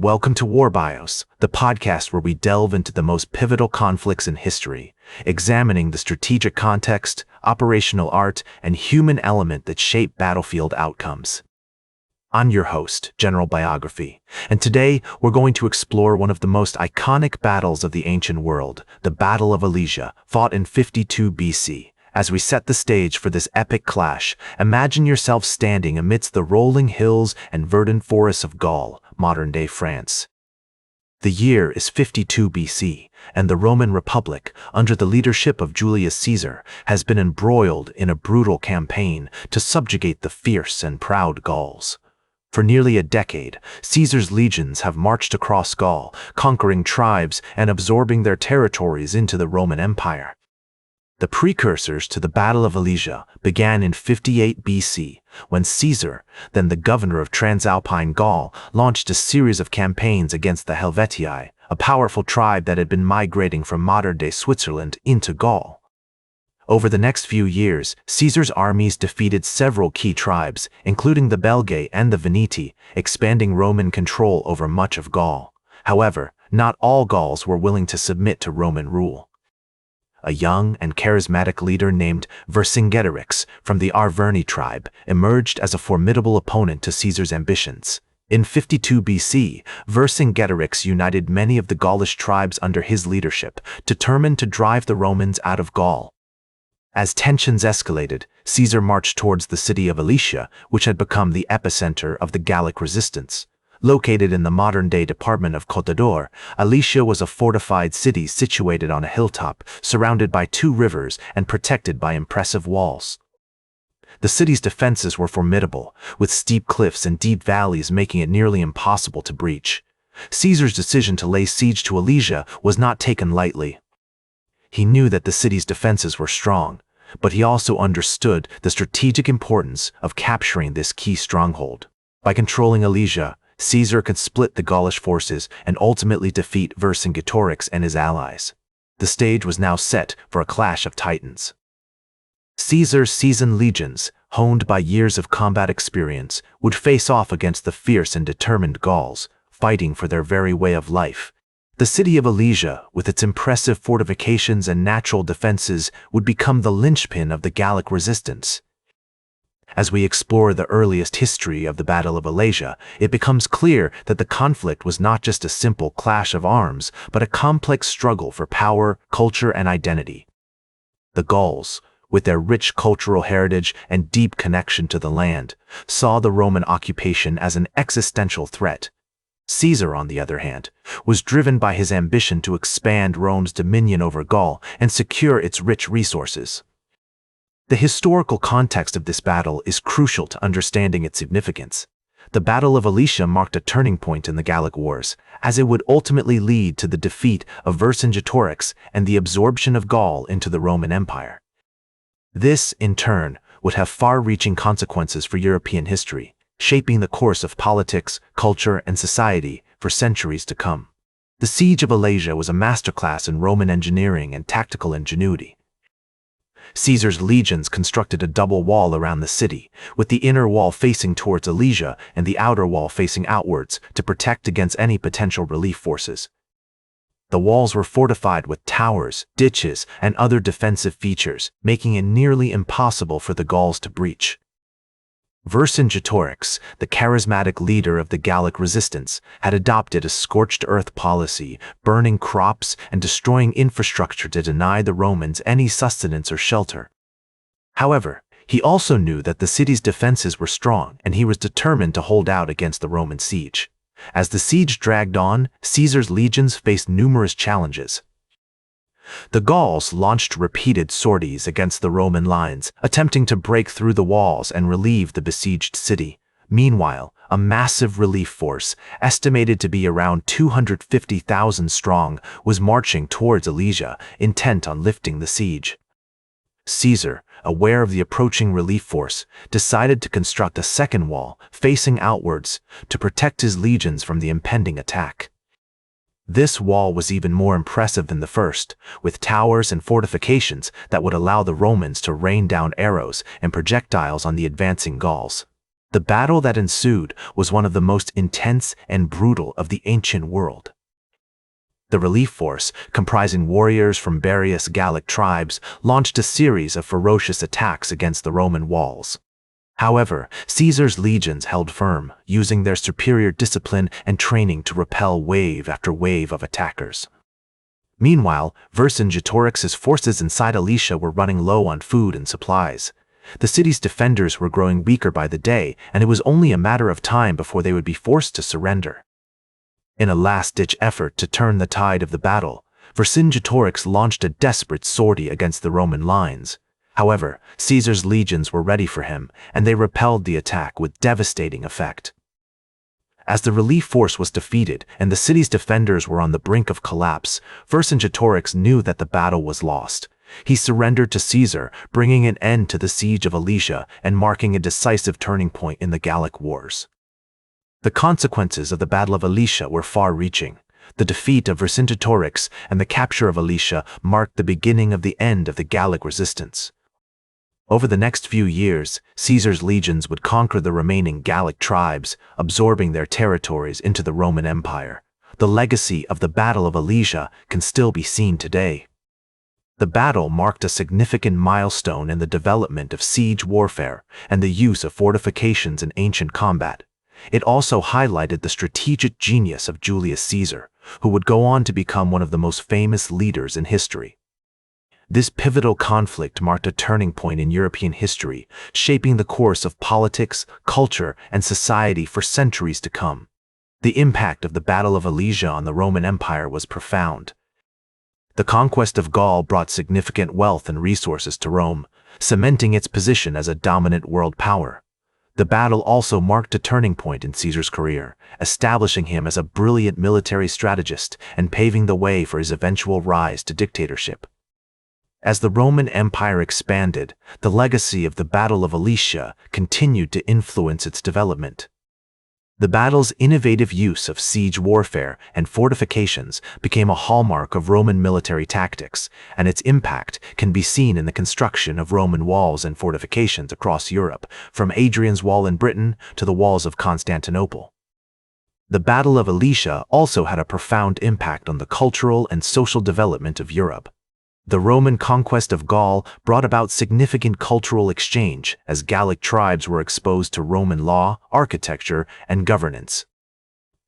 Welcome to War Bios, the podcast where we delve into the most pivotal conflicts in history, examining the strategic context, operational art, and human element that shape battlefield outcomes. I'm your host, General Biography, and today we're going to explore one of the most iconic battles of the ancient world, the Battle of Alesia, fought in 52 BC. As we set the stage for this epic clash, imagine yourself standing amidst the rolling hills and verdant forests of Gaul, modern-day France. The year is 52 BC, and the Roman Republic, under the leadership of Julius Caesar, has been embroiled in a brutal campaign to subjugate the fierce and proud Gauls. For nearly a decade, Caesar's legions have marched across Gaul, conquering tribes and absorbing their territories into the Roman Empire. The precursors to the Battle of Alesia began in 58 BC, when Caesar, then the governor of Transalpine Gaul, launched a series of campaigns against the Helvetii, a powerful tribe that had been migrating from modern-day Switzerland into Gaul. Over the next few years, Caesar's armies defeated several key tribes, including the Belgae and the Veneti, expanding Roman control over much of Gaul. However, not all Gauls were willing to submit to Roman rule. A young and charismatic leader named Vercingetorix from the Arverni tribe emerged as a formidable opponent to Caesar's ambitions. In 52 BC, Vercingetorix united many of the Gaulish tribes under his leadership, determined to drive the Romans out of Gaul. As tensions escalated, Caesar marched towards the city of Alesia, which had become the epicenter of the Gallic resistance. Located in the modern-day department of Côte d'Or, Alesia was a fortified city situated on a hilltop, surrounded by two rivers and protected by impressive walls. The city's defenses were formidable, with steep cliffs and deep valleys making it nearly impossible to breach. Caesar's decision to lay siege to Alesia was not taken lightly. He knew that the city's defenses were strong, but he also understood the strategic importance of capturing this key stronghold. By controlling Alesia, Caesar could split the Gaulish forces and ultimately defeat Vercingetorix and his allies. The stage was now set for a clash of titans. Caesar's seasoned legions, honed by years of combat experience, would face off against the fierce and determined Gauls, fighting for their very way of life. The city of Alesia, with its impressive fortifications and natural defenses, would become the linchpin of the Gallic resistance. As we explore the earliest history of the Battle of Alesia, it becomes clear that the conflict was not just a simple clash of arms, but a complex struggle for power, culture, and identity. The Gauls, with their rich cultural heritage and deep connection to the land, saw the Roman occupation as an existential threat. Caesar, on the other hand, was driven by his ambition to expand Rome's dominion over Gaul and secure its rich resources. The historical context of this battle is crucial to understanding its significance. The Battle of Alesia marked a turning point in the Gallic Wars, as it would ultimately lead to the defeat of Vercingetorix and the absorption of Gaul into the Roman Empire. This, in turn, would have far-reaching consequences for European history, shaping the course of politics, culture, and society for centuries to come. The Siege of Alesia was a masterclass in Roman engineering and tactical ingenuity. Caesar's legions constructed a double wall around the city, with the inner wall facing towards Alesia and the outer wall facing outwards to protect against any potential relief forces. The walls were fortified with towers, ditches, and other defensive features, making it nearly impossible for the Gauls to breach. Vercingetorix, the charismatic leader of the Gallic resistance, had adopted a scorched earth policy, burning crops and destroying infrastructure to deny the Romans any sustenance or shelter. However, he also knew that the city's defenses were strong, and he was determined to hold out against the Roman siege. As the siege dragged on, Caesar's legions faced numerous challenges. The Gauls launched repeated sorties against the Roman lines, attempting to break through the walls and relieve the besieged city. Meanwhile, a massive relief force, estimated to be around 250,000 strong, was marching towards Alesia, intent on lifting the siege. Caesar, aware of the approaching relief force, decided to construct a second wall, facing outwards, to protect his legions from the impending attack. This wall was even more impressive than the first, with towers and fortifications that would allow the Romans to rain down arrows and projectiles on the advancing Gauls. The battle that ensued was one of the most intense and brutal of the ancient world. The relief force, comprising warriors from various Gallic tribes, launched a series of ferocious attacks against the Roman walls. However, Caesar's legions held firm, using their superior discipline and training to repel wave after wave of attackers. Meanwhile, Vercingetorix's forces inside Alesia were running low on food and supplies. The city's defenders were growing weaker by the day, and it was only a matter of time before they would be forced to surrender. In a last-ditch effort to turn the tide of the battle, Vercingetorix launched a desperate sortie against the Roman lines. However, Caesar's legions were ready for him, and they repelled the attack with devastating effect. As the relief force was defeated and the city's defenders were on the brink of collapse, Vercingetorix knew that the battle was lost. He surrendered to Caesar, bringing an end to the siege of Alesia and marking a decisive turning point in the Gallic Wars. The consequences of the Battle of Alesia were far-reaching. The defeat of Vercingetorix and the capture of Alesia marked the beginning of the end of the Gallic resistance. Over the next few years, Caesar's legions would conquer the remaining Gallic tribes, absorbing their territories into the Roman Empire. The legacy of the Battle of Alesia can still be seen today. The battle marked a significant milestone in the development of siege warfare and the use of fortifications in ancient combat. It also highlighted the strategic genius of Julius Caesar, who would go on to become one of the most famous leaders in history. This pivotal conflict marked a turning point in European history, shaping the course of politics, culture, and society for centuries to come. The impact of the Battle of Alesia on the Roman Empire was profound. The conquest of Gaul brought significant wealth and resources to Rome, cementing its position as a dominant world power. The battle also marked a turning point in Caesar's career, establishing him as a brilliant military strategist and paving the way for his eventual rise to dictatorship. As the Roman Empire expanded, the legacy of the Battle of Alesia continued to influence its development. The battle's innovative use of siege warfare and fortifications became a hallmark of Roman military tactics, and its impact can be seen in the construction of Roman walls and fortifications across Europe, from Hadrian's Wall in Britain to the walls of Constantinople. The Battle of Alesia also had a profound impact on the cultural and social development of Europe. The Roman conquest of Gaul brought about significant cultural exchange as Gallic tribes were exposed to Roman law, architecture, and governance.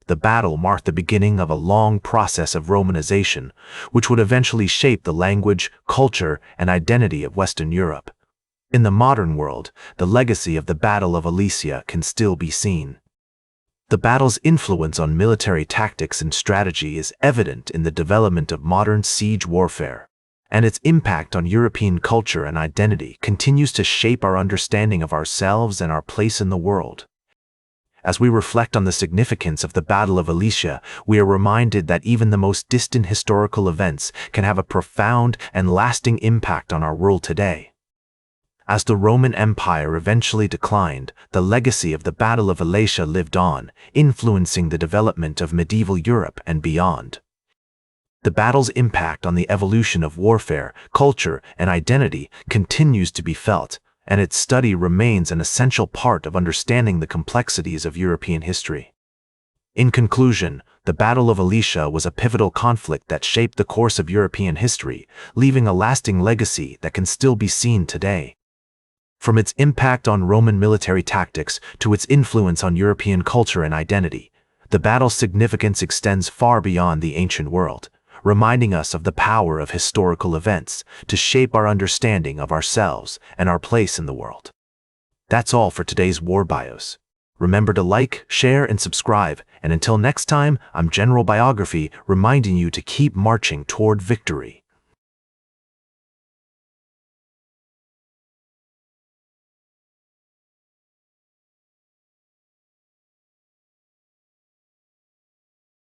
The battle marked the beginning of a long process of Romanization, which would eventually shape the language, culture, and identity of Western Europe. In the modern world, the legacy of the Battle of Alesia can still be seen. The battle's influence on military tactics and strategy is evident in the development of modern siege warfare, and its impact on European culture and identity continues to shape our understanding of ourselves and our place in the world. As we reflect on the significance of the Battle of Alesia, we are reminded that even the most distant historical events can have a profound and lasting impact on our world today. As the Roman Empire eventually declined, the legacy of the Battle of Alesia lived on, influencing the development of medieval Europe and beyond. The battle's impact on the evolution of warfare, culture, and identity continues to be felt, and its study remains an essential part of understanding the complexities of European history. In conclusion, the Battle of Alesia was a pivotal conflict that shaped the course of European history, leaving a lasting legacy that can still be seen today. From its impact on Roman military tactics to its influence on European culture and identity, the battle's significance extends far beyond the ancient world, reminding us of the power of historical events to shape our understanding of ourselves and our place in the world. That's all for today's War Bios. Remember to like, share, and subscribe, and until next time, I'm General Biography reminding you to keep marching toward victory.